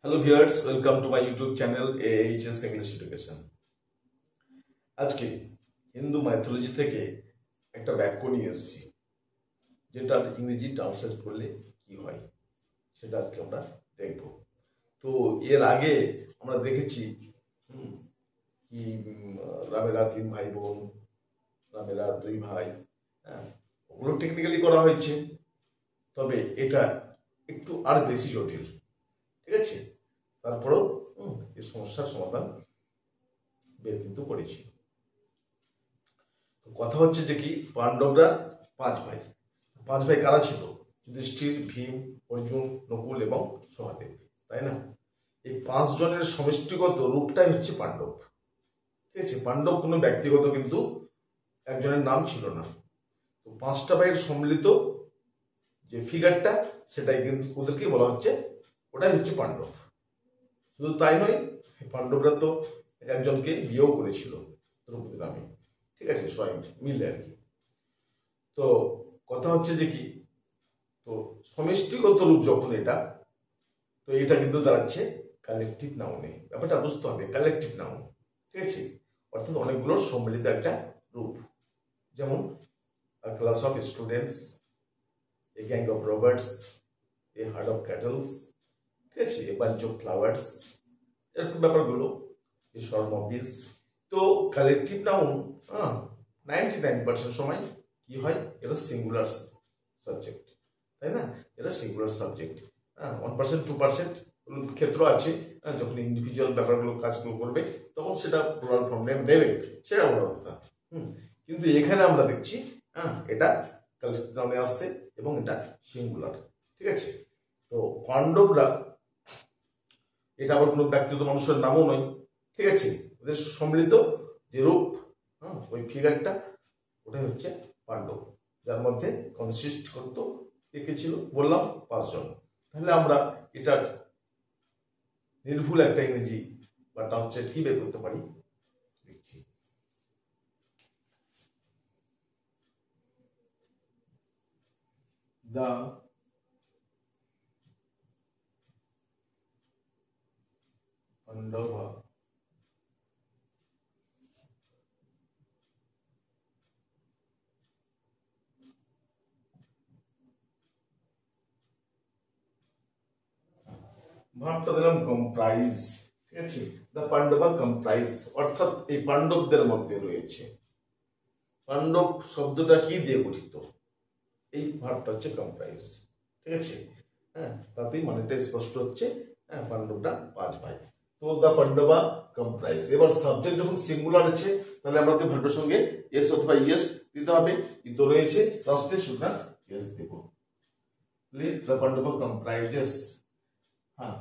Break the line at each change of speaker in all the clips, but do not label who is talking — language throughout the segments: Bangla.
Hello viewers, welcome to my YouTube channel AHS English education. আজকে হিন্দু মাইথোলজি থেকে একটা বাক্য নিয়ে এসেছি, যেটার ইংরেজি ট্রান্সলেট করলে কি হয় সেটা আজকে আমরা দেখব। তো এর আগে আমরা দেখেছি কি রামেরা 3 ভাই বোন, রামেরা 2 ভাই, হ্যাঁ, ওগুলো টেকনিক্যালি করা হয়েছে, তবে এটা একটু আর বেশি জটিল। ঠিক আছে, তারপরেও এই সমস্যার সমাধান বের কিন্তু করেছি। কথা হচ্ছে যে কি, পাণ্ডবরা 5 ভাই। 5 ভাই কারা ছিল? যুধিষ্ঠির, ভীম, অর্জুন, নকুল এবং সহদেব, তাই না? এই 5 জনের সমষ্টিগত রূপটাই হচ্ছে পাণ্ডব। ঠিক আছে, পাণ্ডব কোনো ব্যক্তিগত কিন্তু একজনের নাম ছিল না। তো 5টা ভাইয়ের সম্মিলিত যে ফিগারটা, সেটাই কিন্তু ওদেরকে বলা হচ্ছে, ওটাই হচ্ছে পাণ্ডব। শুধু তাই নয়, পাণ্ডবরা তো একজনকে বিয়েও করেছিল, দ্রৌপদী নামে। ঠিক আছে, সবাই মিলে আর কি। তো কথা হচ্ছে যে কি, তো সমষ্টিগত রূপ যখন এটা, তো এটা কিন্তু দাঁড়াচ্ছে কালেকটিভ নাউনে। ব্যাপারটা বুঝতে হবে, কালেকটিভ নাউন। ঠিক আছে, অর্থাৎ অনেকগুলো সম্মিলিত একটা রূপ। যেমন class of students, a gang of robbers, a herd of cattles, ঠিক আছে, এ বাঞ্চ অফ ফ্লাওয়ার্স, এরকম ব্যাপারগুলো, এ শর্ম অফ বিস। তো কালেকটিভ নাউন 99% সময় কি হয়, এটা সিঙ্গুলার সাবজেক্ট, তাই না? এটা সিঙ্গুলার সাবজেক্ট। 1% 2% ক্ষেত্র আছে, যখন ইন্ডিভিজুয়াল ব্যাপারগুলো কাজগুলো করবে তখন সেটা প্লুরাল ফর্ম নেবে, সেটা বড় কথা। কিন্তু এখানে আমরা দেখছি এটা কালেকটিভ নাউনে আসছে এবং এটা সিঙ্গুলার। ঠিক আছে, তো পাণ্ডবরা, এটা আবার কোনো ব্যক্তিগত মানুষের নামও নয়। ঠিক আছে, ওদের সম্মিলিত যে রূপ, ওই ফিগারটা, ওটাই হচ্ছে পাণ্ডব, যার মধ্যে কনসিস্ট করতো কে ছিল বললাম 5 জন। তাহলে আমরা এটার নির্ভুল একটা ইংরেজি বা ট্রান্সলেট কি বের করতে পারি দেখছি। দা পাণ্ডবা ভাবটা দিলাম কম্প্রাইজ। ঠিক আছে, দা পাণ্ডবা কম্প্রাইজ, অর্থাৎ এই পাণ্ডবদের মধ্যে রয়েছে। পাণ্ডব শব্দটা কি দিয়ে গঠিত? এই ভাবটা হচ্ছে কম্প্রাইজ। ঠিক আছে, তাতেই মানেটা স্পষ্ট হচ্ছে। পাণ্ডবরা 5 ভাই। তো দা পাণ্ডবা কম্প্রাইজ। এবার সাবজেক্ট যখন সিঙ্গুলার আছে, তাহলে আমাকে ভার্বের সঙ্গে এস অথবা ইয়েস দিতে হবে, কিন্তু রয়েছে লাস্টে, সুতরাং ইয়েস দেব। দা পাণ্ডবা কম্প্রাইজেস,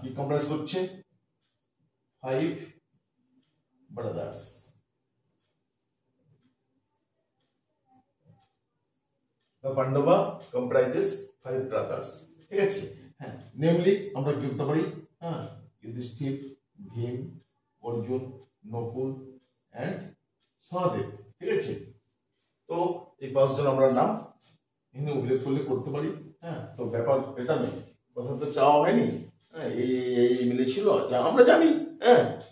কি কম্প্রাইজ করছে? 5 brothers. The Pandava comprises 5 brothers. ঠিক আছে, নেমলি আমরা কি করতে পারি? যুধিষ্ঠির, ভীম, অর্জুন, নকুল এন্ড সহদেব। ঠিক আছে, তো এই 5 জন আমরা নাম এখানে উল্লেখ করলে করতে পারি। তো ব্যাপার এটা নেই, কথা তো চাওয়া হয়নি। এই এই মিলেছিল, যা আমরা জানি।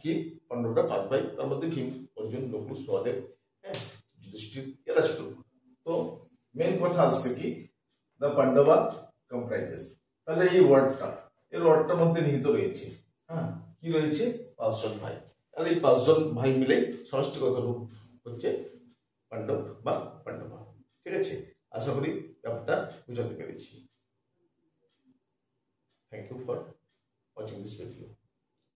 কি পাণ্ডবরা 5 ভাই, তার মধ্যে ভীম, অর্জুন, নকুল, সহদেব, যুধিষ্ঠির, এরা ছিল। তো মেন কথা আসছে কি, দা পাণ্ডবা কম্প্রাইজেস। তাহলে এই ওয়ার্ডটা, এর ওয়ার্ডটার মধ্যে নিহিত রয়েছে কি রয়েছে? 5 জন ভাই। তাহলে এই 5 জন ভাই মিলে সমষ্টিগত রূপ হচ্ছে পাণ্ডব বা পাণ্ডবা। ঠিক আছে, আশা করি ব্যাপারটা বুঝাতে পেরেছি। Thank you for watching this video.